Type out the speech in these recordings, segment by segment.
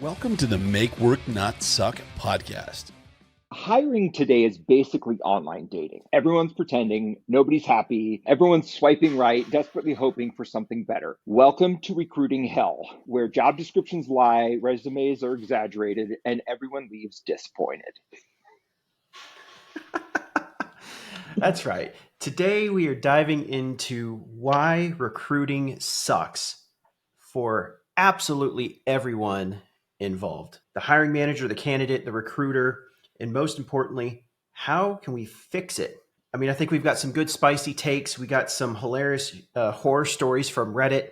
Welcome to the Make Work Not Suck podcast. Hiring today is basically online dating. Everyone's pretending, nobody's happy, everyone's swiping right, desperately hoping for something better. Welcome to recruiting hell, where job descriptions lie, resumes are exaggerated, and everyone leaves disappointed. That's right. Today we are diving into why recruiting sucks for absolutely everyone involved. The hiring manager, the candidate, the recruiter, and most importantly, how can we fix it? I mean, I think we've got some good spicy takes. We got some hilarious horror stories from Reddit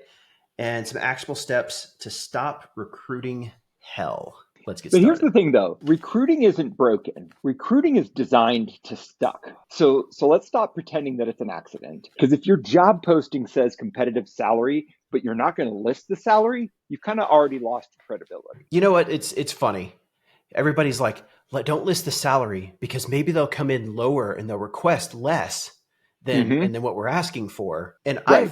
and some actionable steps to stop recruiting hell. Let's get But started. here's the thing though, recruiting isn't broken. Recruiting is designed to suck. So let's stop pretending that it's an accident. Because if your job posting says competitive salary, but you're not going to list the salary, you've kind of already lost credibility. You know what? It's funny. Everybody's like, don't list the salary because maybe they'll come in lower and they'll request less than what we're asking for. And Right.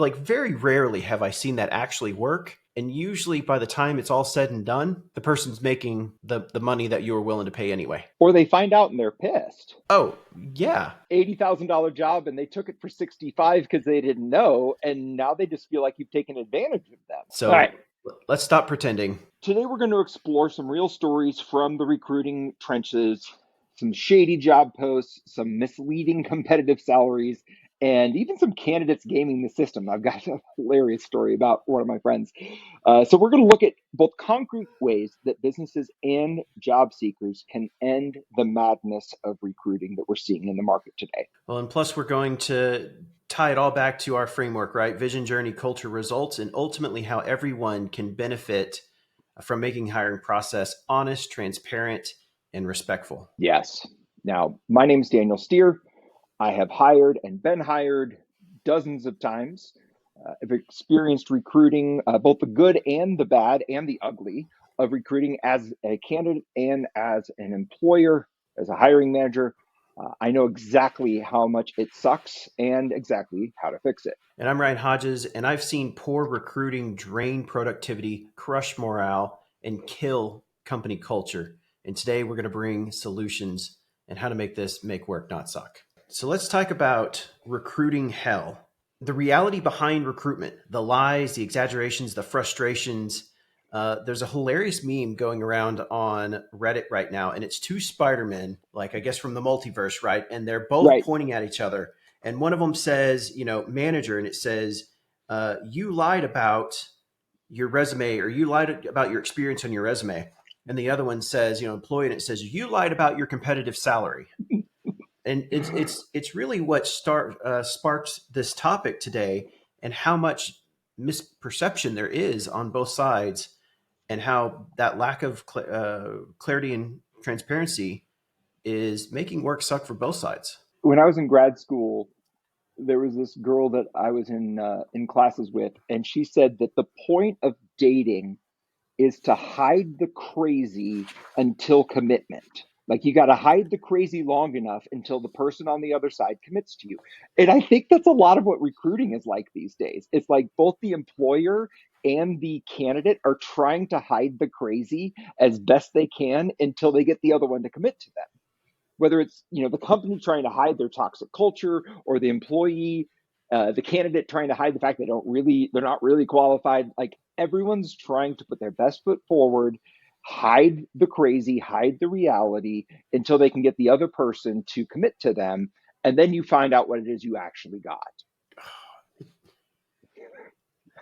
I've very rarely have I seen that actually work. And usually by the time it's all said and done, the person's making the money that you were willing to pay anyway. Or they find out and they're pissed. Oh, yeah. $80,000 job and they took it for 65 because they didn't know. And now they just feel like you've taken advantage of them. So All right. Let's stop pretending. Today, we're going to explore some real stories from the recruiting trenches, some shady job posts, some misleading competitive salaries, and even some candidates gaming the system. I've got a hilarious story about one of my friends. So we're going to look at both concrete ways that businesses and job seekers can end the madness of recruiting that we're seeing in the market today. Well, and plus we're going to tie it all back to our framework, right? Vision, journey, culture, results, and ultimately how everyone can benefit from making the hiring process honest, transparent, and respectful. Yes. Now, my name is Daniel Steer. I have hired and been hired dozens of times. I've experienced recruiting, both the good and the bad and the ugly of recruiting as a candidate and as an employer, as a hiring manager. I know exactly how much it sucks and exactly how to fix it. And I'm Ryan Hodges, and I've seen poor recruiting drain productivity, crush morale, and kill company culture. And today we're going to bring solutions and how to make work not suck. So let's talk about recruiting hell. The reality behind recruitment, the lies, the exaggerations, the frustrations. There's a hilarious meme going around on Reddit right now, and it's two Spider-Men, like I guess from the multiverse, right? And they're both pointing at each other. And one of them says, manager, and it says, you lied about your resume, or you lied about your experience on your resume. And the other one says, employee, and it says, you lied about your competitive salary. And it's really what sparks this topic today, and how much misperception there is on both sides, and how that lack of clarity and transparency is making work suck for both sides. When I was in grad school, there was this girl that I was in classes with, and she said that the point of dating is to hide the crazy until commitment. Like, you got to hide the crazy long enough until the person on the other side commits to you. And I think that's a lot of what recruiting is like these days. It's like both the employer and the candidate are trying to hide the crazy as best they can until they get the other one to commit to them. Whether it's, the company trying to hide their toxic culture, or the employee, the candidate trying to hide the fact they're not really qualified. Like, everyone's trying to put their best foot forward, hide the crazy, hide the reality until they can get the other person to commit to them. And then you find out what it is you actually got.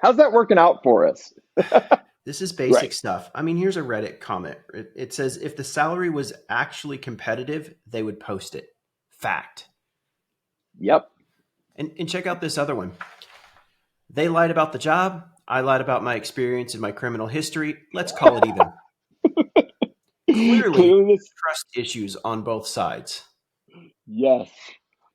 How's that working out for us? This is basic stuff. I mean, here's a Reddit comment. It says, if the salary was actually competitive, they would post it. Fact. Yep. And check out this other one. They lied about the job. I lied about my experience and my criminal history. Let's call it even. Clearly, there's trust issues on both sides. Yes.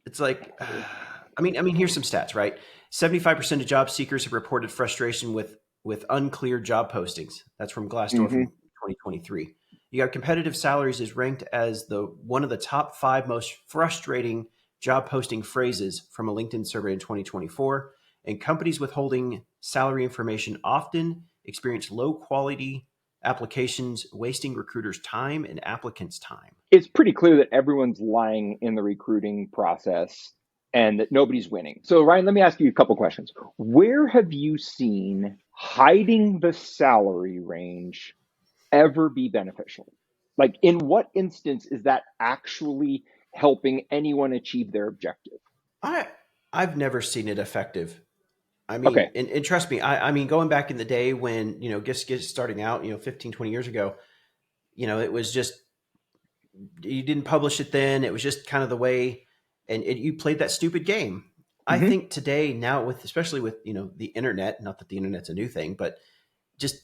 It's like, I mean, here's some stats, right? 75% of job seekers have reported frustration with unclear job postings. That's from Glassdoor from 2023. You got competitive salaries is ranked as one of the top 5 most frustrating job posting phrases from a LinkedIn survey in 2024. And companies withholding salary information often experience low quality applications wasting recruiters' time and applicants' time? It's pretty clear that everyone's lying in the recruiting process and that nobody's winning. So, Ryan, let me ask you a couple questions. Where have you seen hiding the salary range ever be beneficial? Like, in what instance is that actually helping anyone achieve their objective? I've never seen it effective. I Okay. mean, and trust me, I mean, going back in the day when, just starting out, 15, 20 years ago, it was just, you didn't publish it then. It was just kind of the way, and you played that stupid game. I Mm-hmm. think today now especially with, the internet, not that the internet's a new thing, but just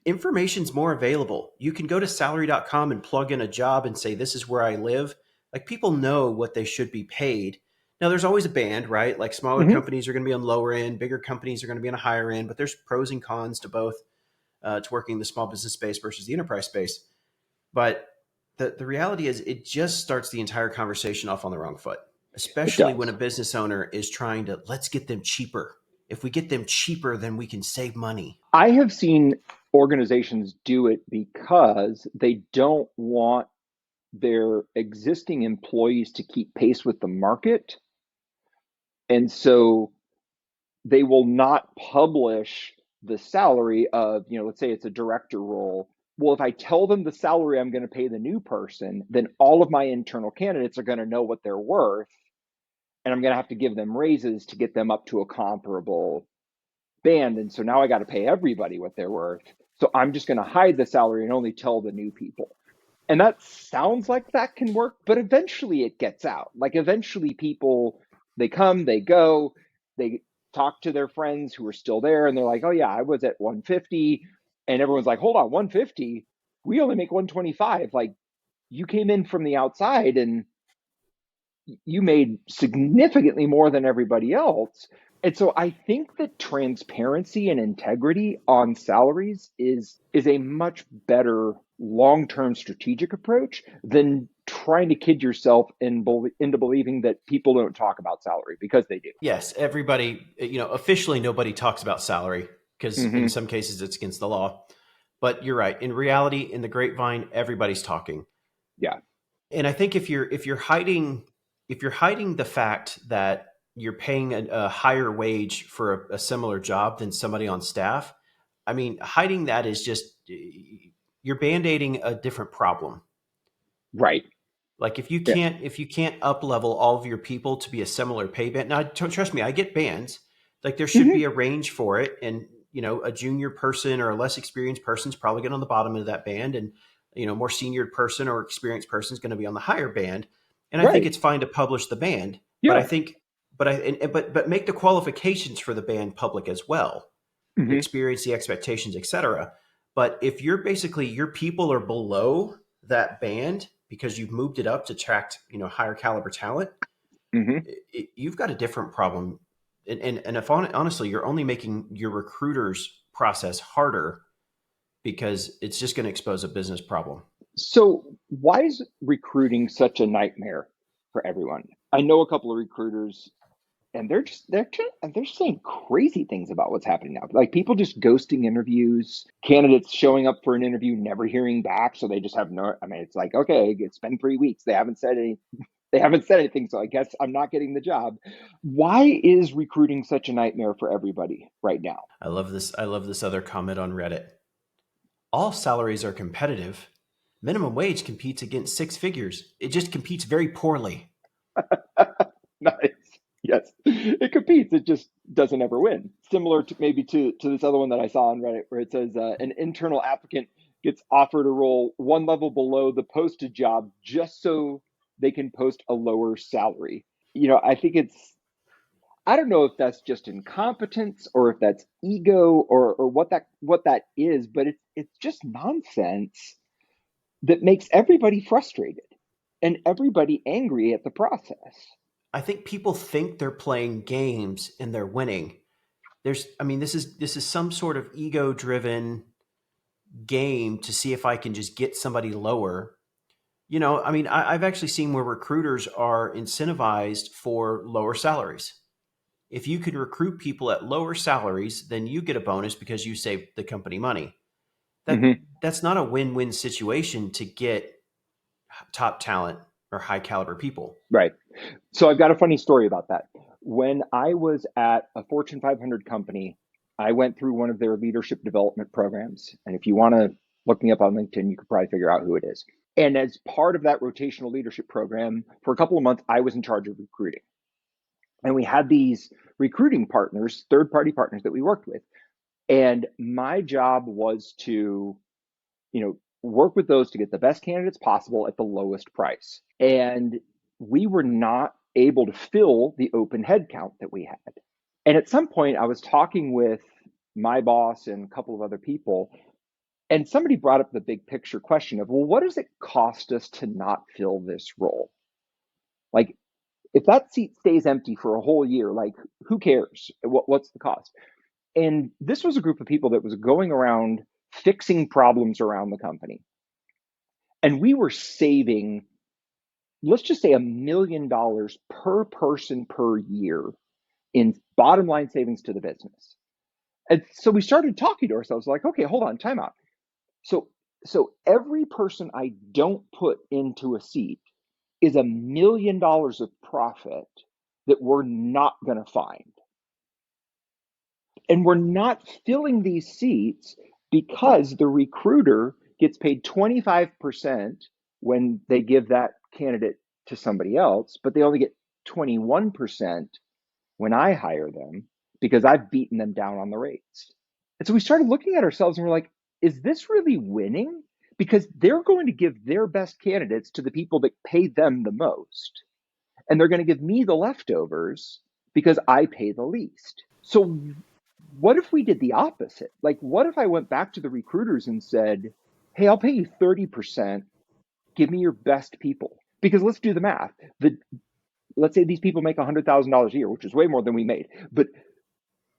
information's more available. You can go to salary.com and plug in a job and say, this is where I live. Like, people know what they should be paid. Now, there's always a band, right? Like, smaller Mm-hmm. companies are going to be on lower end, bigger companies are going to be on a higher end, but there's pros and cons to both, to working in the small business space versus the enterprise space. But the reality is, it just starts the entire conversation off on the wrong foot, It especially when a does. business owner is trying to, let's get them cheaper. If we get them cheaper, then we can save money. I have seen organizations do it because they don't want their existing employees to keep pace with the market. And so they will not publish the salary of, let's say it's a director role. Well, if I tell them the salary I'm going to pay the new person, then all of my internal candidates are going to know what they're worth. And I'm going to have to give them raises to get them up to a comparable band. And so now I got to pay everybody what they're worth. So I'm just going to hide the salary and only tell the new people. And that sounds like that can work, but eventually it gets out. Like, eventually people, they come, they go, they talk to their friends who are still there, and they're like, oh yeah, I was at 150. And everyone's like, hold on, 150? We only make 125. Like, you came in from the outside and you made significantly more than everybody else. And so I think that transparency and integrity on salaries is a much better long-term strategic approach than trying to kid yourself into believing that people don't talk about salary, because they do. Yes, everybody, officially nobody talks about salary because in Mm-hmm. some cases it's against the law. But you're right. In reality, in the grapevine, everybody's talking. Yeah. And I think if you're hiding the fact that you're paying a higher wage for a similar job than somebody on staff, I mean, hiding that is just, you're band-aiding a different problem. Right. Like, if you Yeah. can't up level all of your people to be a similar pay band. Now, trust me, I get bands. Like, there should Mm-hmm. be a range for it, and a junior person or a less experienced person is probably going on the bottom of that band, and more senior person or experienced person is going to be on the higher band. And I think Right. it's fine to publish the band, but I Yeah. think, but make the qualifications for the band public as well, the Mm-hmm. experience, the expectations, etc. But if you're basically, your people are below that band because you've moved it up to attract higher caliber talent, Mm-hmm. you've got a different problem. And if honestly, you're only making your recruiters process harder because it's just going to expose a business problem. So why is recruiting such a nightmare for everyone? I know a couple of recruiters, and they're saying crazy things about what's happening now. Like, people just ghosting interviews, candidates showing up for an interview, never hearing back, so they just have no. I mean, it's like, okay, it's been 3 weeks. They haven't said any. They haven't said anything, so I guess I'm not getting the job. Why is recruiting such a nightmare for everybody right now? I love this other comment on Reddit. All salaries are competitive. Minimum wage competes against six figures. It just competes very poorly. Nice. Yes, it competes. It just doesn't ever win. Similar to maybe to this other one that I saw on Reddit, where it says an internal applicant gets offered a role one level below the posted job just so they can post a lower salary. I think I don't know if that's just incompetence or if that's ego or what that is, but it's just nonsense that makes everybody frustrated and everybody angry at the process. I think people think they're playing games and they're winning. This is some sort of ego driven game to see if I can just get somebody lower. I've actually seen where recruiters are incentivized for lower salaries. If you can recruit people at lower salaries, then you get a bonus because you save the company money. that's not a win-win situation to get top talent or high caliber people. Right. So I've got a funny story about that. When I was at a Fortune 500 company, I went through one of their leadership development programs. And if you want to look me up on LinkedIn, you could probably figure out who it is. And as part of that rotational leadership program, for a couple of months, I was in charge of recruiting. And we had these recruiting partners, third-party partners that we worked with. And my job was to, work with those to get the best candidates possible at the lowest price. And we were not able to fill the open headcount that we had. And at some point, I was talking with my boss and a couple of other people, and somebody brought up the big picture question of, well, what does it cost us to not fill this role? Like, if that seat stays empty for a whole year, like, who cares? What's the cost? And this was a group of people that was going around fixing problems around the company. And we were saving, let's just say, $1 million per person per year in bottom line savings to the business. And so we started talking to ourselves like, okay, hold on, time out. So every person I don't put into a seat is $1 million of profit that we're not going to find. And we're not filling these seats because the recruiter gets paid 25% when they give that candidate to somebody else, but they only get 21% when I hire them because I've beaten them down on the rates. And so we started looking at ourselves and we're like, is this really winning? Because they're going to give their best candidates to the people that pay them the most. And they're going to give me the leftovers because I pay the least. So what if we did the opposite? Like, what if I went back to the recruiters and said, hey, I'll pay you 30%. Give me your best people. Because let's do the math. Let's say these people make $100,000 a year, which is way more than we made. But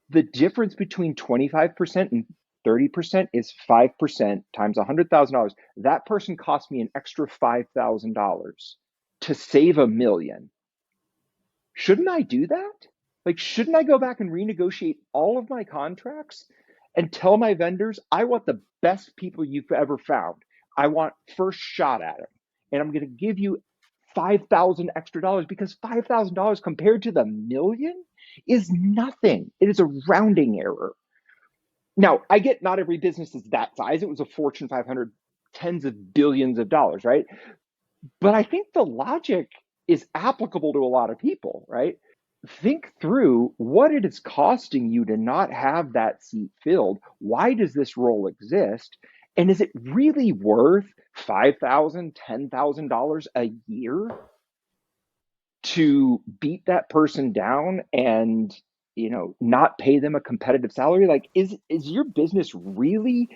the difference between 25% and 30% is 5% times $100,000. That person cost me an extra $5,000 to save $1 million. Shouldn't I do that? Like, shouldn't I go back and renegotiate all of my contracts and tell my vendors, I want the best people you've ever found. I want first shot at them. And I'm going to give you 5,000 extra dollars because $5,000 compared to the million is nothing. It is a rounding error. Now, I get not every business is that size. It was a Fortune 500, tens of billions of dollars, right? But I think the logic is applicable to a lot of people, right? Think through what it is costing you to not have that seat filled. Why does this role exist? And is it really worth $5,000, $10,000 a year to beat that person down and not pay them a competitive salary? Like, is your business really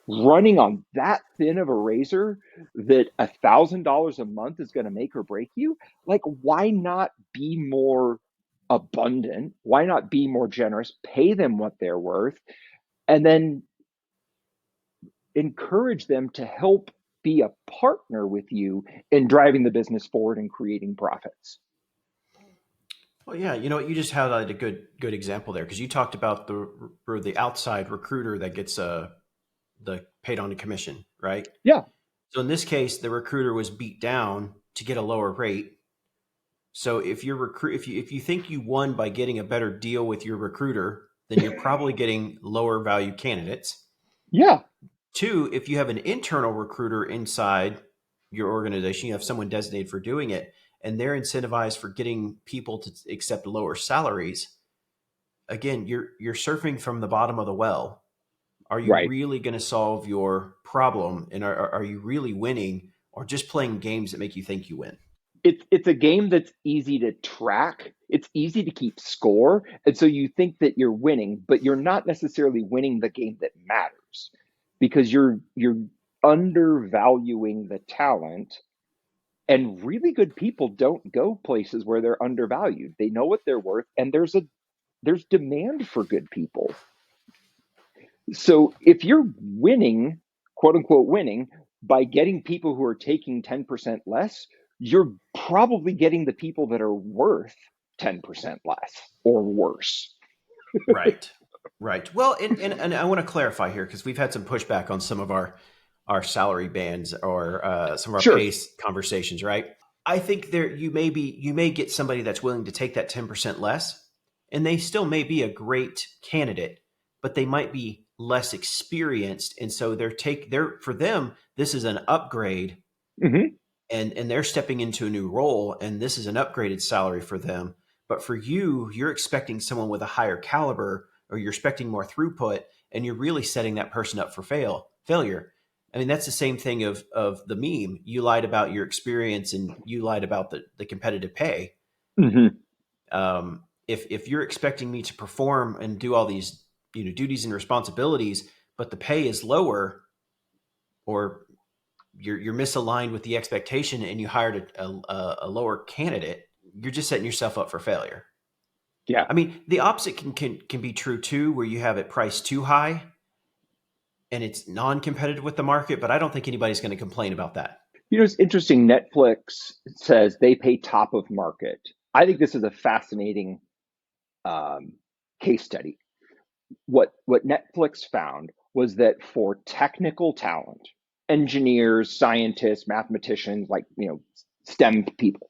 running on that thin of a razor that $1,000 a month is going to make or break you? Like, why not be more abundant? Why not be more generous? Pay them what they're worth, and then encourage them to help be a partner with you in driving the business forward and creating profits. Well, yeah, you just highlighted a good example there because you talked about the outside recruiter that gets the paid on a commission, right? Yeah. So in this case, the recruiter was beat down to get a lower rate. So if you think you won by getting a better deal with your recruiter, then you're probably getting lower value candidates. Yeah. Two, if you have an internal recruiter inside your organization, you have someone designated for doing it, and they're incentivized for getting people to accept lower salaries. Again, you're surfing from the bottom of the well. Are you Right. really going to solve your problem? And are you really winning, or just playing games that make you think you win? It's a game that's easy to track. It's easy to keep score. And so you think that you're winning, but you're not necessarily winning the game that matters because you're undervaluing the talent. And really good people don't go places where they're undervalued. They know what they're worth, and there's demand for good people. So if you're winning, quote unquote winning, by getting people who are taking 10% less, you're probably getting the people that are worth 10% less or worse. Right. Right. Well, and I want to clarify here because we've had some pushback on some of our salary bands or some of our Sure. pace conversations. Right. I think there you may get somebody that's willing to take that 10% less, and they still may be a great candidate, but they might be less experienced, and so they're for them this is an upgrade, Hmm. and they're stepping into a new role, and this is an upgraded salary for them. But for you, you're expecting someone with a higher caliber, or you're expecting more throughput, and you're really setting that person up for failure. I mean, that's the same thing of the meme. You lied about your experience and you lied about the competitive pay. Hmm. If you're expecting me to perform and do all these duties and responsibilities, but the pay is lower, or you're misaligned with the expectation and you hired a lower candidate, you're just setting yourself up for failure. Yeah. I mean, the opposite can be true too, where you have it priced too high and it's non-competitive with the market, but I don't think anybody's going to complain about that. It's interesting. Netflix says they pay top of market. I think this is a fascinating um, case study. What Netflix found was that for technical talent, engineers, scientists, mathematicians, like STEM people,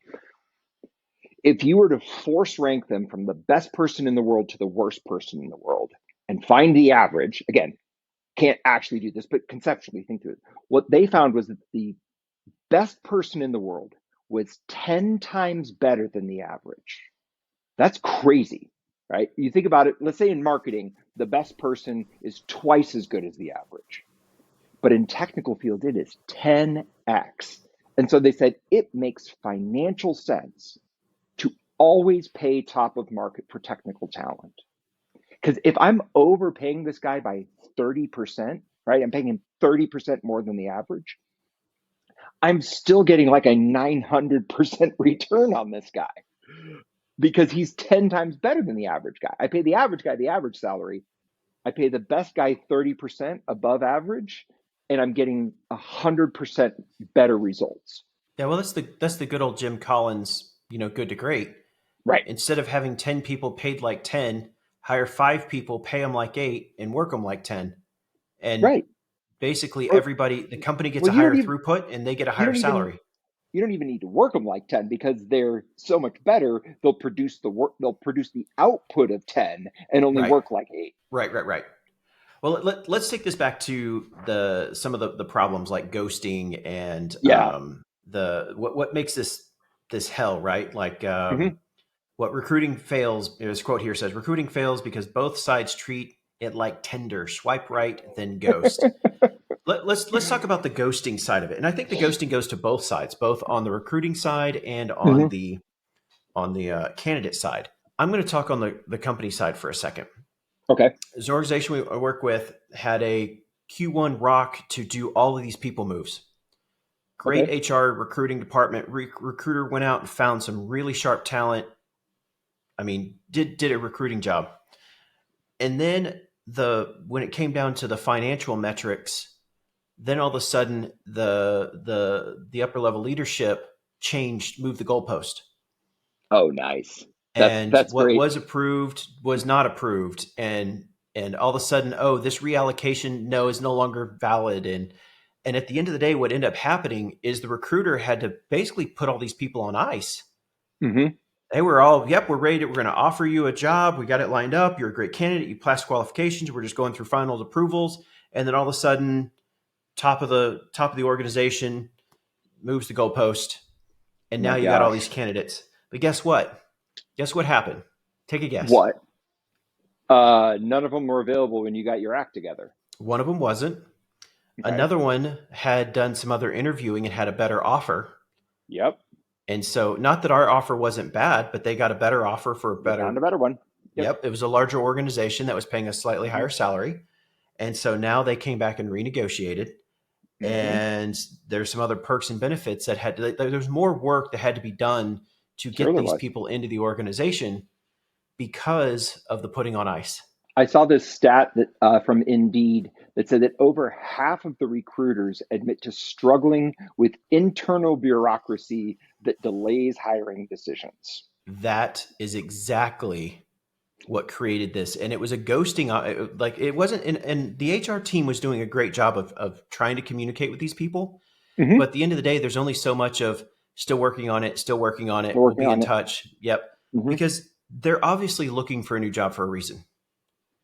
if you were to force rank them from the best person in the world to the worst person in the world and find the average, again, can't actually do this, but conceptually think through it. What they found was that the best person in the world was 10 times better than the average. That's crazy, right? You think about it, let's say in marketing, the best person is twice as good as the average. But in technical field, it is 10x. And so they said it makes financial sense to always pay top of market for technical talent. Because if I'm overpaying this guy by 30%, right? I'm paying him 30% more than the average. I'm still getting like a 900% return on this guy because he's 10 times better than the average guy. I pay the average guy the average salary. I pay the best guy 30% above average, and I'm getting 100% better results. Yeah, well, that's the good old Jim Collins, good to great. Right, Instead of having 10 people paid like 10, hire 5 people, pay them like 8, and work them like 10. And right. basically Or the company gets well, a higher throughput and they get a you higher don't even salary. you don't even need to work them like 10 because they're so much better. They'll produce the output of 10 and only Right. work like 8. Right. Well, let's take this back to some of the problems like ghosting and Yeah. the what makes this hell, right? Like Hmm. what recruiting fails. This quote here says, "Recruiting fails because both sides treat it like Tinder: swipe right, then ghost." Let's talk about the ghosting side of it, and I think the ghosting goes to both sides, both on the recruiting side and Hmm. on the candidate side. I'm going to talk on the company side for a second. Okay. This organization I work with had a Q1 rock to do all of these people moves. Great Okay. HR recruiting department. Recruiter went out and found some really sharp talent. I mean, did a recruiting job. And then when it came down to the financial metrics, then all of a sudden the upper level leadership moved the goalpost. Oh, nice. That's And that's what great. was approved was not approved, and all of a sudden, oh, this reallocation is no longer valid. And at the end of the day, what ended up happening is the recruiter had to basically put all these people on ice. Hmm. They were all, yep, we're ready. We're going to offer you a job. We got it lined up. You're a great candidate. You pass qualifications. We're just going through final approvals. And then all of a sudden, top of the organization moves the goalpost, and now My you got all these gosh. candidates. But guess what? Guess what happened? Take a guess. What? None of them were available when you got your act together. One of them wasn't. Okay. Another one had done some other interviewing and had a better offer. Yep. And so, not that our offer wasn't bad, but they got a better offer for a They found better. a better one. Yep. Yep, it was a larger organization that was paying a slightly Hmm. higher salary. And so now they came back and renegotiated. Hmm. And there's some other perks and benefits there's more work that had to be done to Sure get there these was. people into the organization because of the putting on ice. I saw this stat that from Indeed that said that over half of the recruiters admit to struggling with internal bureaucracy that delays hiring decisions. That is exactly what created this, and it was a ghosting. Like it wasn't, and the HR team was doing a great job of trying to communicate with these people. Hmm. But at the end of the day, there's only so much of still working on it, still working on We're it. We'll working be in on it. touch. Yep, Hmm. because they're obviously looking for a new job for a reason.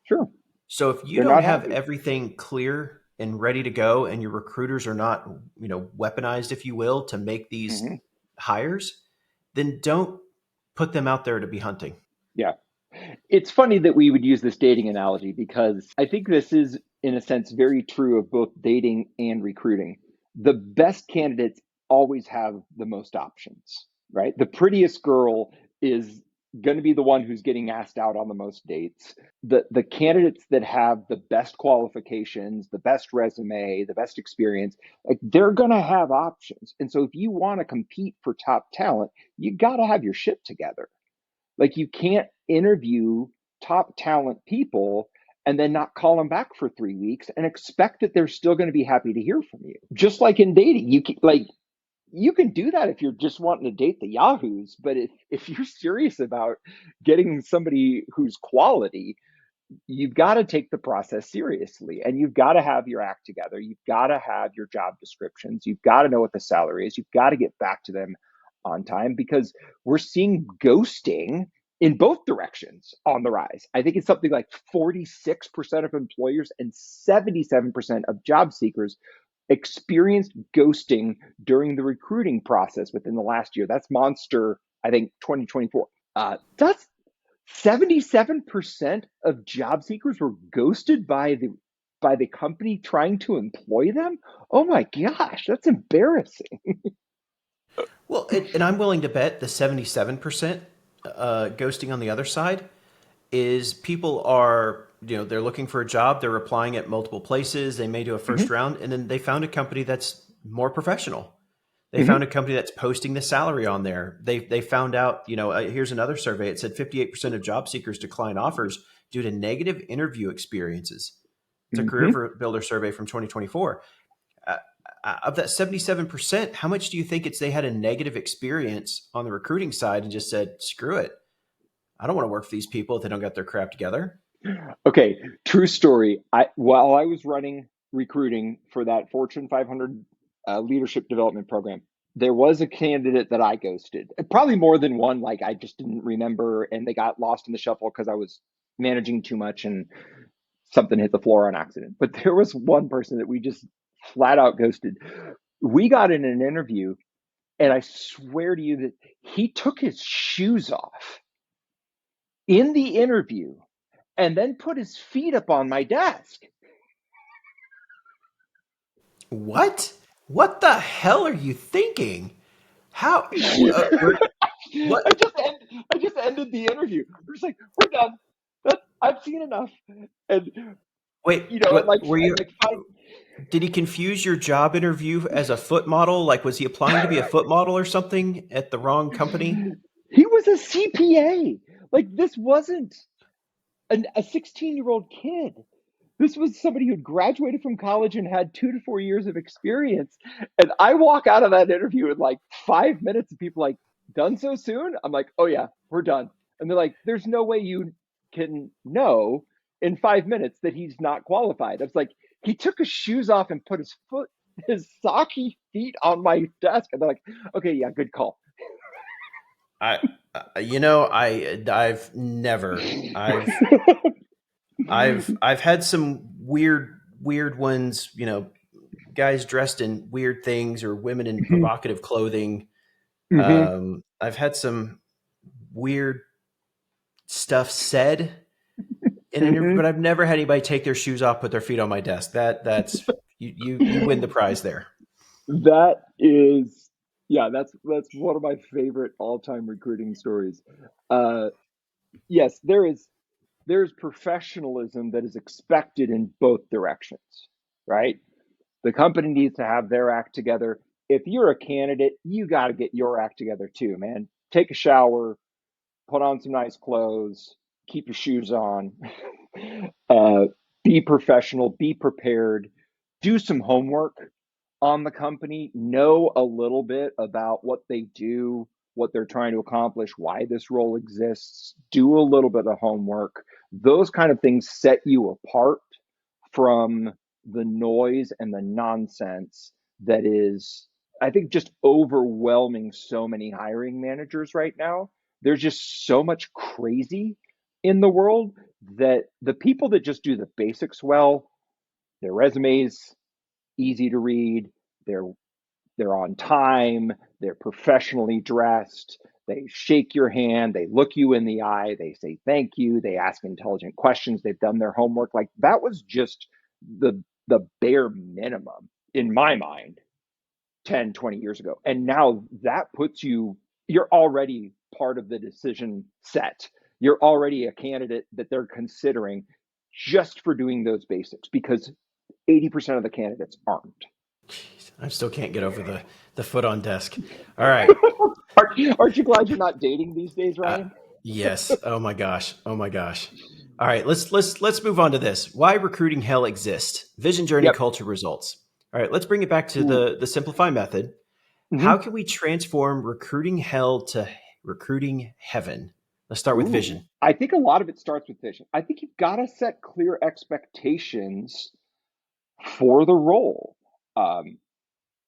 Sure. So if you They're don't not have happy. everything clear and ready to go, and your recruiters are not, weaponized, if you will, to make these Hmm. hires, then don't put them out there to be hunting. Yeah. It's funny that we would use this dating analogy because I think this is, in a sense, very true of both dating and recruiting. The best candidates always have the most options, right? The prettiest girl is going to be the one who's getting asked out on the most dates. The candidates that have the best qualifications, the best resume, the best experience, like they're going to have options. And so if you want to compete for top talent, you got to have your shit together. Like you can't interview top talent people and then not call them back for 3 weeks and expect that they're still going to be happy to hear from you. Just like in dating, you can do that if you're just wanting to date the yahoos, but if you're serious about getting somebody who's quality, you've got to take the process seriously and you've got to have your act together. You've got to have your job descriptions. You've got to know what the salary is. You've got to get back to them on time because we're seeing ghosting in both directions on the rise. I think it's something like 46% of employers and 77% of job seekers experienced ghosting during the recruiting process within the last year. That's Monster, I think, 2024. That's 77% of job seekers were ghosted by the company trying to employ them. Oh my gosh, that's embarrassing. Well, and I'm willing to bet the 77% ghosting on the other side is people are, they're looking for a job, they're applying at multiple places, they may do a first Hmm. round, and then they found a company that's more professional. They found Hmm. a company that's posting the salary on there. They found out, here's another survey. It said 58% of job seekers decline offers due to negative interview experiences. It's a Hmm. career builder survey from 2024. Uh, of that 77%, how much do you think they had a negative experience on the recruiting side and just said, screw it. I don't want to work for these people if they don't get their crap together. Okay, true story. While I was running recruiting for that Fortune 500 leadership development program, there was a candidate that I ghosted. Probably more than one. Like I just didn't remember, and they got lost in the shuffle because I was managing too much and something hit the floor on accident. But there was one person that we just flat out ghosted. We got in an interview, and I swear to you that he took his shoes off in the interview and then put his feet up on my desk. What? What the hell are you thinking? How? What? I just ended the interview. We're just like, we're done. I've seen enough. And Wait, what? Were at you? like five, Did he confuse your job interview as a foot model? Like, was he applying to be a foot model or something at the wrong company? he was a CPA. Like this wasn't a 16-year-old kid. This was somebody who'd graduated from college and had 2 to 4 years of experience. And I walk out of that interview in like 5 minutes, and people like, done so soon? I'm like, oh yeah, we're done. And they're like, there's no way you can know in 5 minutes that he's not qualified. I was like, he took his shoes off and put his socky feet on my desk. And they're like, okay, yeah, good call. I, I've never, I've had some weird ones. Guys dressed in weird things or women in provocative clothing. Hmm. I've had some weird stuff said in an interview, Hmm. but I've never had anybody take their shoes off, put their feet on my desk. That's you win the prize there. That is, yeah, that's one of my favorite all-time recruiting stories. Uh, yes, there's professionalism that is expected in both directions, right? The company needs to have their act together. If you're a candidate, you got to get your act together too, man. Take a shower, put on some nice clothes, keep your shoes on, uh, be professional, be prepared, do some homework on the company, know a little bit about what they do, what they're trying to accomplish, why this role exists, do a little bit of homework. Those kind of things set you apart from the noise and the nonsense that is, I think, just overwhelming so many hiring managers right now. There's just so much crazy in the world that the people that just do the basics well, their resumes easy to read, they're they're on time, they're professionally dressed, they shake your hand, they look you in the eye, they say thank you, they ask intelligent questions, they've done their homework. Like that was just the bare minimum in my mind 10, 20 years ago. And now that puts you, you're already part of the decision set. You're already a candidate that they're considering just for doing those basics because 80% of the candidates aren't. Jeez, I still can't get over the foot on desk. All right. Aren't you glad you're not dating these days, Uh, Ryan? yes. Oh my gosh. Oh my gosh. All right. Let's move on to this. Why recruiting hell exists. Vision, journey, Yep. culture, results. All right. Let's bring it back to Ooh. the simplify method. How Mm-hmm. can we transform recruiting hell to recruiting heaven? Let's start with Ooh. vision. I think a lot of it starts with vision. I think you've got to set clear expectations for the role. Um,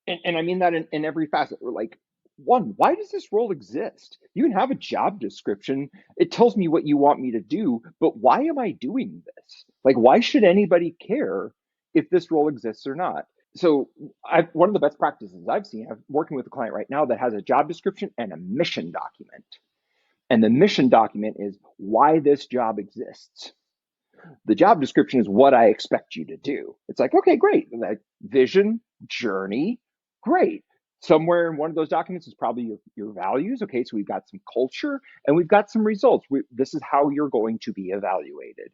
and I mean that in every facet. Like, one, why does this role exist? You can have a job description. It tells me what you want me to do, but why am I doing this? Like, why should anybody care if this role exists or not? So, one of the best practices I've seen, I'm working with a client right now that has a job description and a mission document. And the mission document is why this job exists. The job description is what I expect you to do. It's like, okay, great. Like vision, journey, great. Somewhere in one of those documents is probably your values. Okay, so we've got some culture and we've got some results. This is how you're going to be evaluated.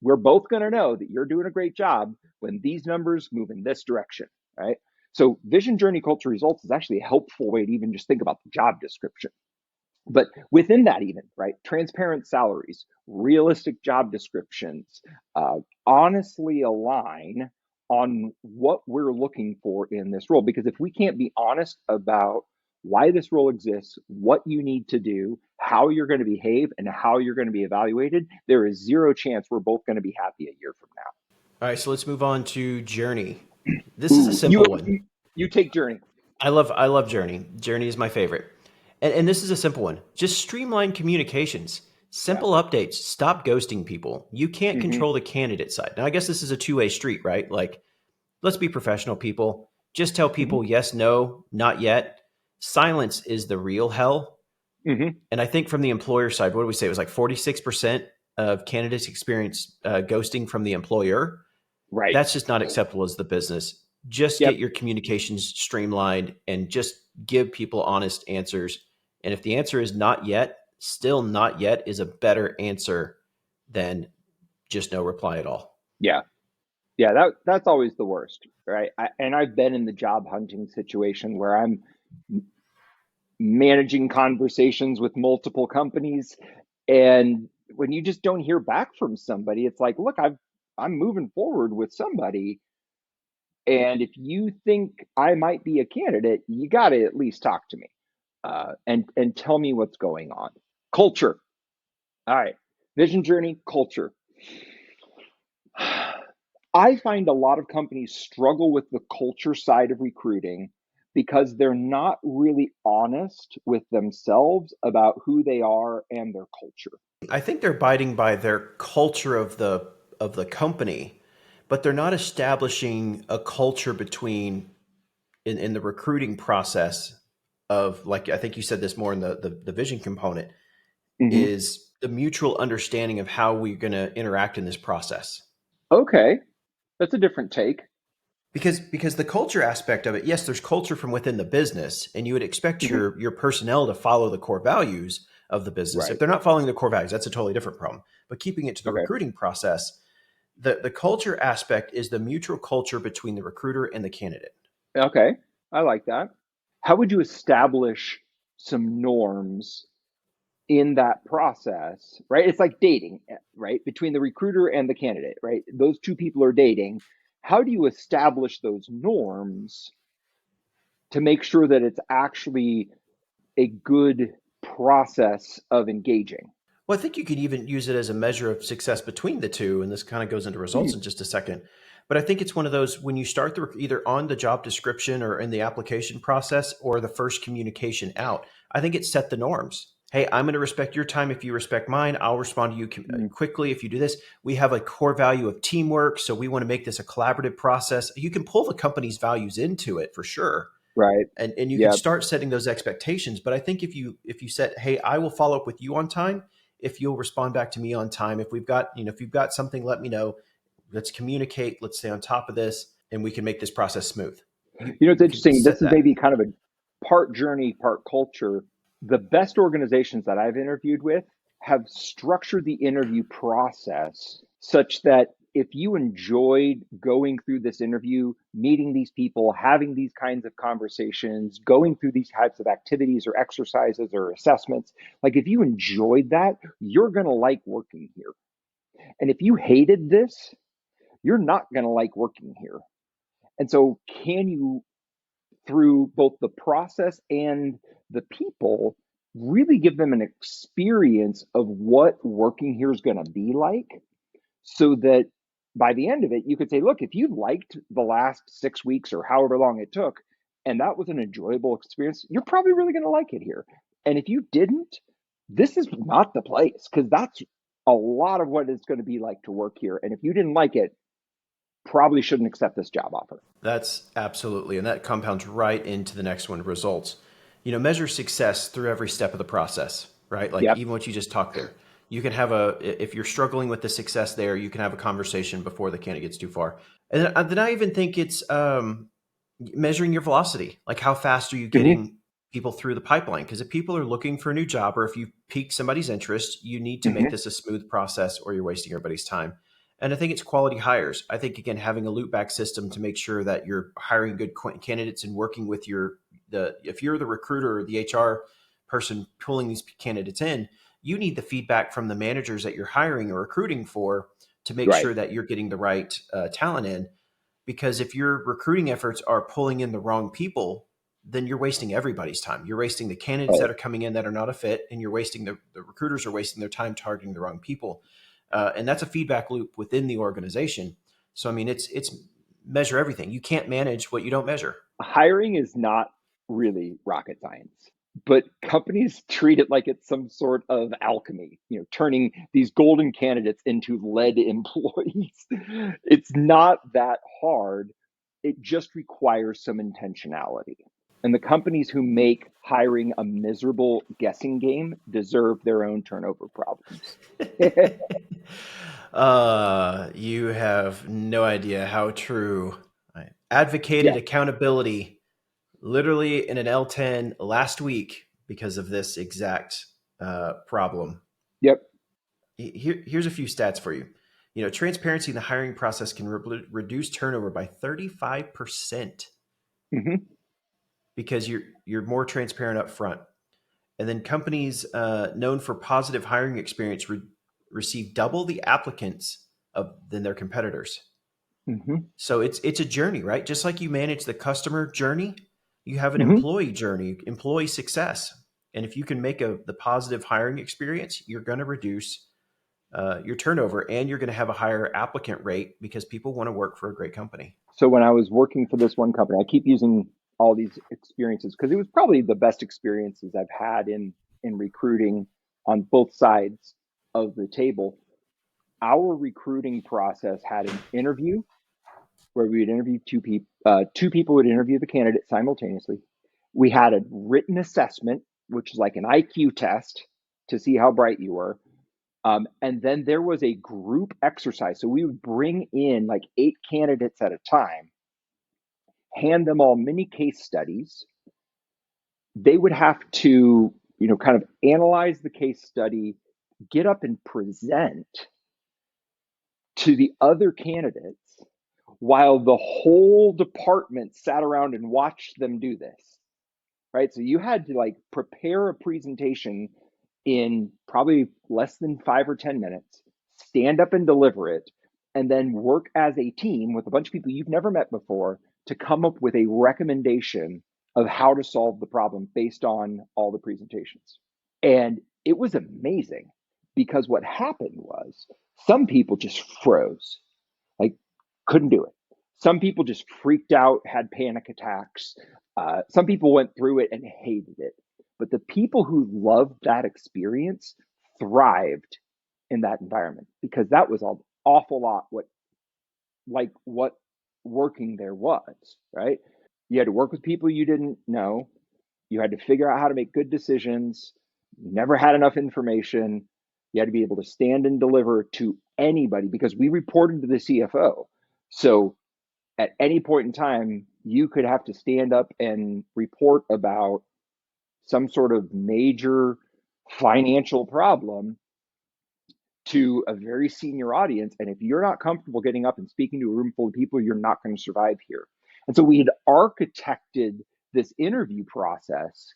We're both going to know that you're doing a great job when these numbers move in this direction, right? So vision, journey, culture, results is actually a helpful way to even just think about the job description. But within that, even, right, transparent salaries, realistic job descriptions, honestly align on what we're looking for in this role. Because if we can't be honest about why this role exists, what you need to do, how you're going to behave, and how you're going to be evaluated, there is zero chance we're both going to be happy a year from All right. So let's move on to journey. now. This is a Ooh, you simple one. you take journey. I love Journey. Journey is my favorite. And this is a simple one. Just streamline communications. Yeah. Simple updates. Stop ghosting people. You can't Hmm. control the candidate side. Now, I guess this is a two-way street, right? Like, let's be professional, people. Just tell Hmm. people yes, no, not yet. Silence is the real hell. Hmm. And I think from the employer side, what do we say? It was like 46% of candidates experience ghosting from the employer. Right. That's just not acceptable as the business. Just get Yep. your communications streamlined and just give people honest answers. And if the answer is not yet, still not yet is a better answer than just no reply at all. Yeah. Yeah, that's always the worst, right? And I've been in the job hunting situation where I'm managing conversations with multiple companies, and when you just don't hear back from somebody, it's like, look, I'm moving forward with somebody, and if you think I might be a candidate, you got to at least talk to me, and tell me what's going on. Culture, all right, vision, journey, culture. I find a lot of companies struggle with the culture side of recruiting because they're not really honest with themselves about who they are and their culture. I think they're abiding by their culture of the company, but they're not establishing a culture between in the recruiting process of, like, I think you said this more in the vision component, Hmm. is the mutual understanding of how we're going to interact in this process. Okay, that's a different take. Because the culture aspect of it, yes, there's culture from within the business, and you would expect Hmm. your personnel to follow the core values of the business. If Right. they're not following the core values, that's a totally different problem. But keeping it to the Okay. recruiting process, the culture aspect is the mutual culture between the recruiter and the candidate. Okay. I like that. How would you establish some norms in that process, right? It's like dating, right? Between the recruiter and the candidate, right? Those two people are dating. How do you establish those norms to make sure that it's actually a good process of engaging. Well, I think you could even use it as a measure of success between the two, and this kind of goes into results in just a second. But I think it's one of those when you start either on the job description or in the application process or the first communication out. I think it set the norms. Hey, I'm going to respect your time if you respect mine. I'll respond to you quickly if you do this. We have a core value of teamwork, so we want to make this a collaborative process. You can pull the company's values into it for sure, Right. and you can Yeah. start setting those expectations. But I think if you said, hey, I will follow up with you on time if you'll respond back to me on time. If we've got, if you've got something, let me know. Let's communicate. Let's stay on top of this, and we can make this process smooth. It's You can interesting. This set is that. maybe kind of a part journey, part culture. The best organizations that I've interviewed with have structured the interview process such that if you enjoyed going through this interview, meeting these people, having these kinds of conversations, going through these types of activities or exercises or assessments, like if you enjoyed that, you're going to like working here. And if you hated this, you're not going to like working here. And so, can you, through both the process and the people, really give them an experience of what working here is going to be like, so that by the end of it, you could say, look, if you liked the last 6 weeks or however long it took, and that was an enjoyable experience, you're probably really going to like it here. And if you didn't, this is not the place, because that's a lot of what it's going to be like to work here. And if you didn't like it, probably shouldn't accept this job offer. That's absolutely, and that compounds right into the next one, results. Measure success through every step of the process, right? Like Yep. even what you just talked there. You can if you're struggling with the success there, you can have a conversation before the candidate gets too far. And then I even think it's measuring your velocity. Like how fast are you Mm-hmm. getting people through the pipeline? Because if people are looking for a new job or if you pique somebody's interest, you need to make Mm-hmm. this a smooth process or you're wasting everybody's time. And I think it's quality hires. I think again having a loop back system to make sure that you're hiring good candidates and working with if you're the recruiter or the HR person pulling these candidates in, you need the feedback from the managers that you're hiring or recruiting for to make Right. sure that you're getting the right talent in. Because if your recruiting efforts are pulling in the wrong people, then you're wasting everybody's time. You're wasting the candidates that Oh, are coming in that are not a fit, and you're wasting the recruiters are wasting their time targeting the wrong people. And that's a feedback loop within the organization. So I mean, it's measure everything. You can't manage what you don't measure. hiring is not really rocket science, but companies treat it like it's some sort of alchemy, turning these golden candidates into lead employees. It's not that hard. It just requires some intentionality. And the companies who make hiring a miserable guessing game deserve their own turnover problems. You have no idea how true. I advocated Yeah. accountability literally in an L10 last week because of this exact problem. Yep. Here's a few stats for you. Transparency in the hiring process can reduce turnover by 35% Hmm. because you're more transparent up front. And then companies known for positive hiring experience receive double the applicants than their competitors. Hmm. So it's a journey, right? Just like you manage the customer journey, you have an Hmm. employee journey, employee success. And if you can make the positive hiring experience, you're going to reduce your turnover and you're going to have a higher applicant rate because people want to work for a great company. So when I was working for this one company, I keep using all these experiences because it was probably the best experiences I've had in recruiting on both sides of the table. Our recruiting process had an interview where we would interview two people. Two people would interview the candidate simultaneously. We had a written assessment, which is like an IQ test to see how bright you were. And then there was a group exercise. So we would bring in like 8 candidates at a time, hand them all mini case studies. They would have to, kind of analyze the case study, get up and present to the other candidates while the whole department sat around and watched them do this. Right. So you had to like prepare a presentation in probably less than 5 or 10 minutes, stand up and deliver it, and then work as a team with a bunch of people you've never met before to come up with a recommendation of how to solve the problem based on all the presentations. And it was amazing because what happened was some people just froze, like couldn't do it. Some people just freaked out, had panic attacks. Some people went through it and hated it. But the people who loved that experience thrived in that environment because that was an awful lot what working there was, right? You had to work with people you didn't know. You had to figure out how to make good decisions. You never had enough information. You had to be able to stand and deliver to anybody because we reported to the CFO. So at any point in time, you could have to stand up and report about some sort of major financial problem to a very senior audience. And if you're not comfortable getting up and speaking to a room full of people, you're not going to survive here. And so we had architected this interview process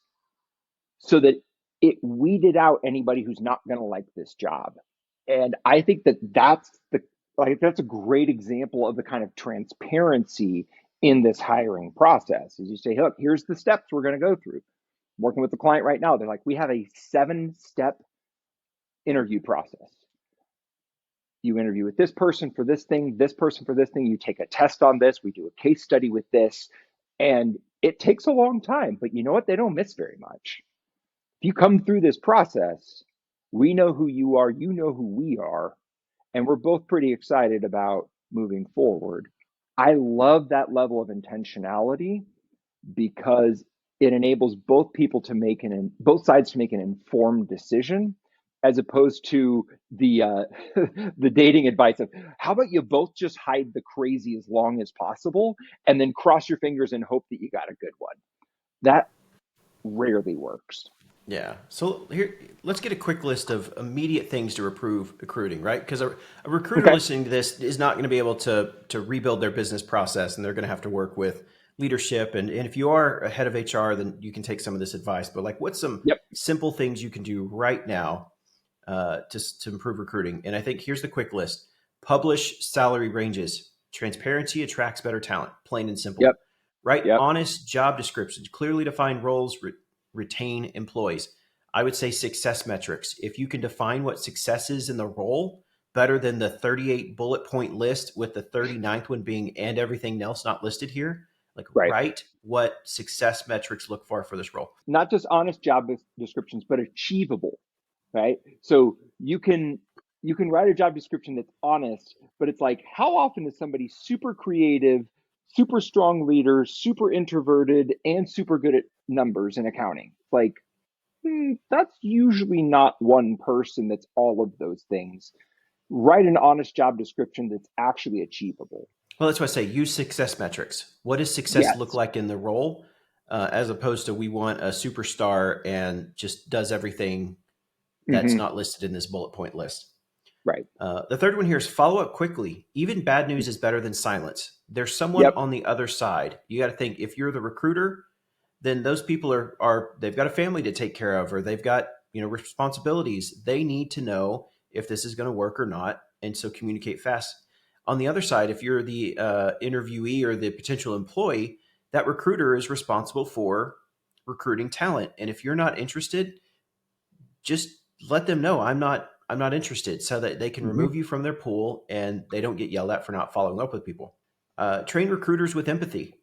so that it weeded out anybody who's not going to like this job. And I think that that's a great example of the kind of transparency in this hiring process. Is you say, look, here's the steps we're going to go through. I'm working with the client right now. They're like, we have a 7-step interview process. You interview with this person for this thing, this person for this thing. You take a test on this. We do a case study with this. And it takes a long time, but you know what? They don't miss very much. If you come through this process, we know who you are, you know who we are, and we're both pretty excited about moving forward. I love that level of intentionality because it enables both both sides to make an informed decision, as opposed to the the dating advice of how about you both just hide the crazy as long as possible and then cross your fingers and hope that you got a good one. That rarely works. Yeah. So here, let's get a quick list of immediate things to improve recruiting, right? Because a recruiter Okay. listening to this is not going to be able to rebuild their business process, and they're going to have to work with leadership. And if you are a head of HR, then you can take some of this advice. But like, what's some Yep. simple things you can do right now to improve recruiting? And I think here's the quick list: publish salary ranges. Transparency attracts better talent. Plain and simple. Yep. Write Yep. honest job descriptions, clearly defined roles. Retain employees. I would say success metrics. If you can define what success is in the role better than the 38 bullet point list with the 39th one being and everything else not listed here, like Right. write what success metrics look for this role. Not just honest job descriptions, but achievable, right? So you can write a job description that's honest, but it's like, how often is somebody super creative, super strong leader, super introverted, and super good at numbers and accounting? Like, that's usually not one person that's all of those things. Write an honest job description that's actually achievable. Well, that's why I say use success metrics. What does success look Yes. like in the role, as opposed to we want a superstar and just does everything that's Hmm. not listed in this bullet point list. Right. The third one here is follow up quickly. Even bad news is better than silence. There's someone Yep. on the other side. You got to think if you're the recruiter, then those people are they've got a family to take care of, or they've got responsibilities. They need to know if this is going to work or not, and so communicate fast. On the other side, if you're the interviewee or the potential employee, that recruiter is responsible for recruiting talent, and if you're not interested, just let them know I'm not interested so that they can Hmm. remove you from their pool and they don't get yelled at for not following up with people. Train recruiters with empathy.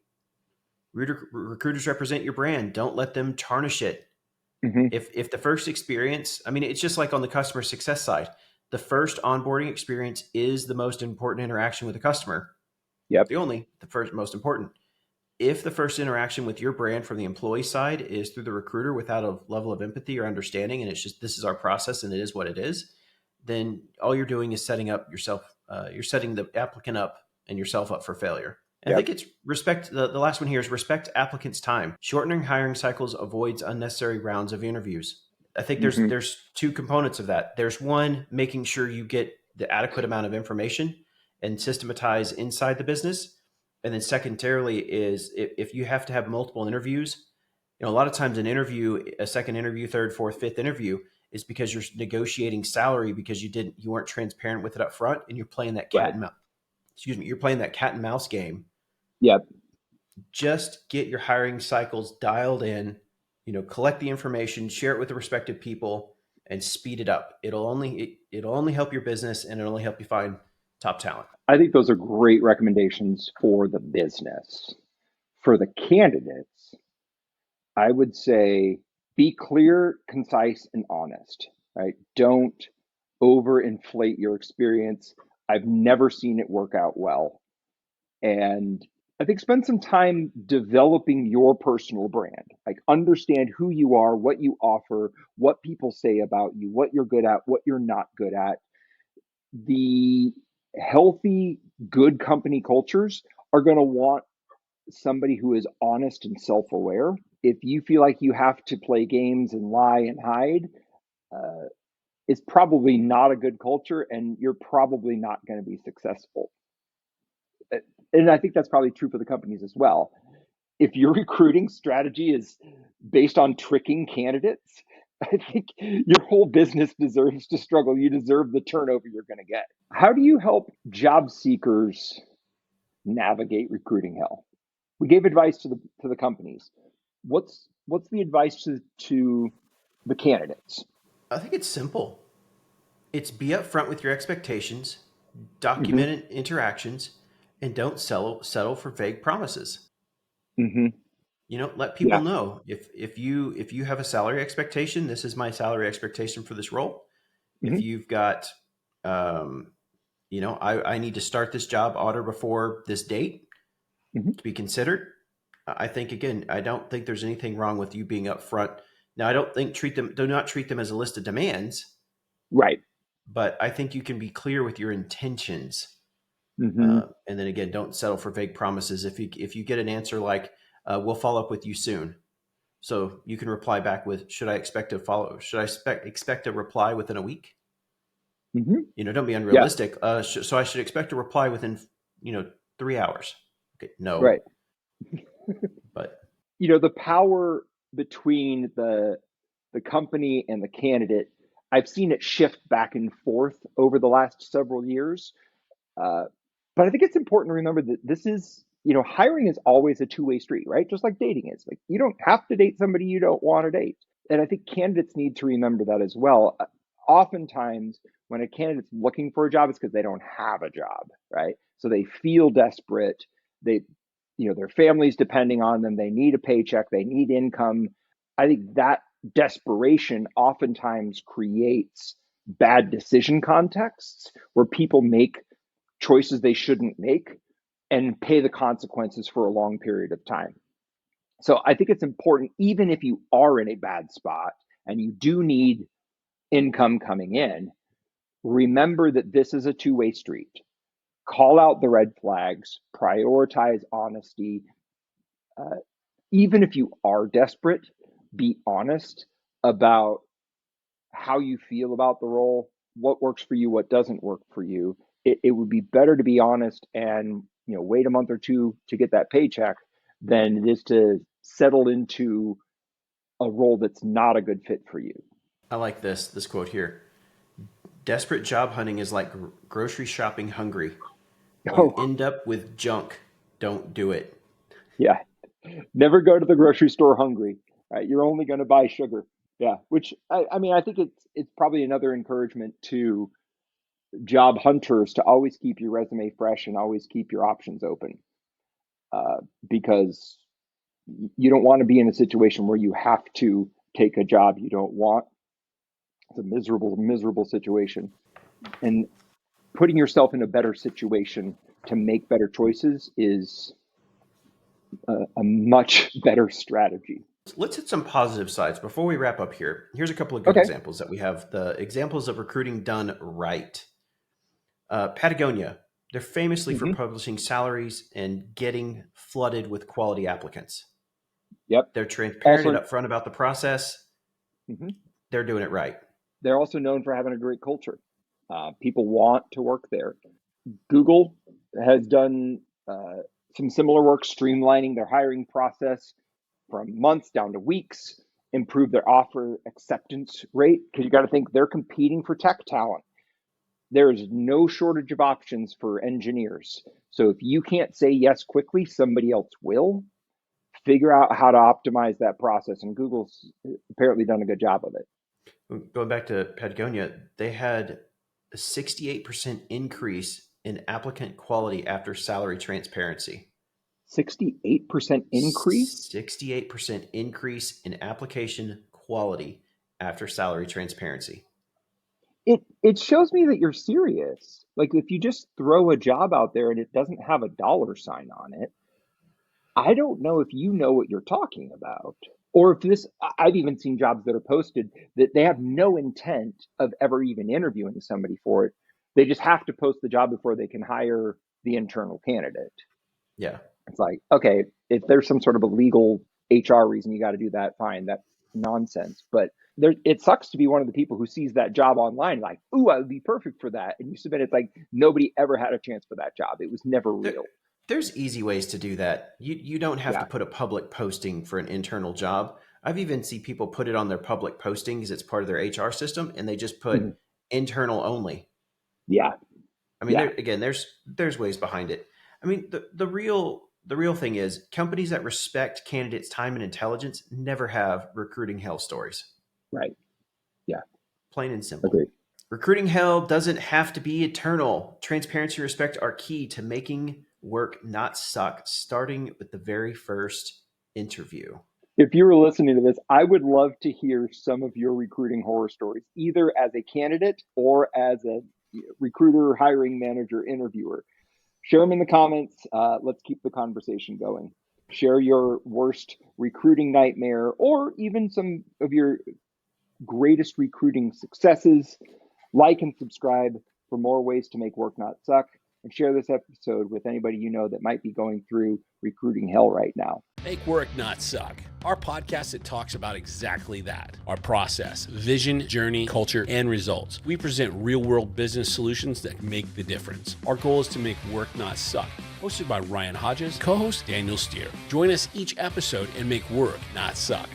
Recruiters represent your brand. Don't let them tarnish it. Hmm. If the first experience, I mean, it's just like on the customer success side. The first onboarding experience is the most important interaction with the customer. Yep. The first most important. If the first interaction with your brand from the employee side is through the recruiter without a level of empathy or understanding, and it's just this is our process and it is what it is, then all you're doing is setting up yourself. You're setting the applicant up and yourself up for failure. And I Yep. think it's respect. The last one here is respect applicants' time. Shortening hiring cycles avoids unnecessary rounds of interviews. I think there's Hmm. there's two components of that. There's one, making sure you get the adequate amount of information and systematize inside the business. And then secondarily is if you have to have multiple interviews, a lot of times an interview, a second interview, third, fourth, fifth interview is because you're negotiating salary because you weren't transparent with it up front and you're playing that Right. you're playing that cat and mouse game. Yep. Just get your hiring cycles dialed in, collect the information, share it with the respective people, and speed it up. It'll only help your business, and it'll only help you find top talent. I think those are great recommendations for the business. For the candidates, I would say be clear, concise, and honest, right? Don't overinflate your experience. I've never seen it work out well. And I think spend some time developing your personal brand. Like understand who you are, what you offer, what people say about you, what you're good at, what you're not good at. The healthy, good company cultures are going to want somebody who is honest and self aware. If you feel like you have to play games and lie and hide, uh, it's probably not a good culture and you're probably not going to be successful. And I think that's probably true for the companies as well. If your recruiting strategy is based on tricking candidates, I think your whole business deserves to struggle. You deserve the turnover you're going to get. How do you help job seekers navigate recruiting hell? We gave advice to the companies. What's the advice to the candidates? I think it's simple. It's be upfront with your expectations, Mm-hmm. document interactions, and don't settle for vague promises. Mm-hmm. Let people Yeah. know if you have a salary expectation, this is my salary expectation for this role. If Mm-hmm. you've got, um, I need to start this job order before this date Mm-hmm. to be considered. I think again, I don't think there's anything wrong with you being upfront. Now, I don't think do not treat them as a list of demands, Right. but I think you can be clear with your intentions. Mm-hmm. And then again, don't settle for vague promises. If you get an answer like "We'll follow up with you soon," so you can reply back with "Should I expect to follow? Should I expect a reply within a week?" Mm-hmm. Don't be Yeah. unrealistic. So I should expect a reply within 3 hours. Okay, no, Right. but The power between the company and the candidate, I've seen it shift back and forth over the last several years. Uh, but I think it's important to remember that this is, hiring is always a two-way street, right? Just like dating is. Like you don't have to date somebody you don't want to date. And I think candidates need to remember that as well. Oftentimes, when a candidate's looking for a job, it's because they don't have a job, right? So they feel desperate. They, their family's depending on them. They need a paycheck. They need income. I think that desperation oftentimes creates bad decision contexts where people make choices they shouldn't make and pay the consequences for a long period of time. So I think it's important, even if you are in a bad spot and you do need income coming in, remember that this is a two-way street. Call out the red flags, prioritize honesty. Uh, Even if you are desperate, be honest about how you feel about the role, what works for you, what doesn't work for you. It would be better to be honest and wait a month or two to get that paycheck than it is to settle into a role that's not a good fit for you. I like this quote here. Desperate job hunting is like grocery shopping hungry. You Oh, end up with junk. Don't do it. yeah. Never go to the grocery store hungry. Right? You're only going to buy sugar. Yeah. Which I mean, I think it's probably another encouragement to job hunters to always keep your resume fresh and always keep your options open, because you don't want to be in a situation where you have to take a job you don't want. It's a miserable, miserable situation. And putting yourself in a better situation to make better choices is a much better strategy. Let's hit some positive sides before we wrap up here. Here's a couple of good Okay. examples that we have. The examples of recruiting done right. Patagonia, they're famously for Mm-hmm. publishing salaries and getting flooded with quality applicants. Yep. They're transparent and Also, upfront about the process. mhm. They're doing it right. They're also known for having a great culture. People want to work there. Google has done some similar work, streamlining their hiring process from months down to weeks, improve their offer acceptance rate. Because you got to think they're competing for tech talent. there is no shortage of options for engineers. So if you can't say yes quickly, somebody else will. Figure out how to optimize that process. And Google's apparently done a good job of it. Going back to Patagonia, they had a 68% increase in applicant quality after salary transparency. 68% increase? 68% increase in application quality after salary transparency. It shows me that you're serious. Like if you just throw a job out there and it doesn't have a dollar sign on it, I don't know if you know what you're talking about. Or if this, I've even seen jobs that are posted that they have no intent of ever even interviewing somebody for it. They just have to post the job before they can hire the internal candidate. Yeah. It's like, okay, if there's some sort of a legal HR reason you got to do that, fine, that's nonsense. But it sucks to be one of the people who sees that job online, like, ooh, I would be perfect for that. And you submit it, like nobody ever had a chance for that job. It was never real. There's easy ways to do that. You don't have Yeah. to put a public posting for an internal job. I've even seen people put it on their public postings. It's part of their HR system, and they just put internal only. Yeah. I mean, again, there's ways behind it. I mean, the real thing is companies that respect candidates' time and intelligence never have recruiting hell stories. Right. Yeah. Plain and simple. Agreed. Recruiting hell doesn't have to be eternal. Transparency and respect are key to making work not suck, starting with the very first interview. If you were listening to this, I would love to hear some of your recruiting horror stories, either as a candidate or as a recruiter, hiring manager, interviewer. Share them in the comments. Let's keep the conversation going. Share your worst recruiting nightmare or even some of your greatest recruiting successes. Like and subscribe for more ways to make work not suck. And share this episode with anybody you know that might be going through recruiting hell right now. Make work not suck. Our podcast that talks about exactly that. Our process, vision, journey, culture, and results. We present real-world business solutions that make the difference. Our goal is to make work not suck. Hosted by Ryan Hodges, co-host Daniel Steer. Join us each episode and make work not suck.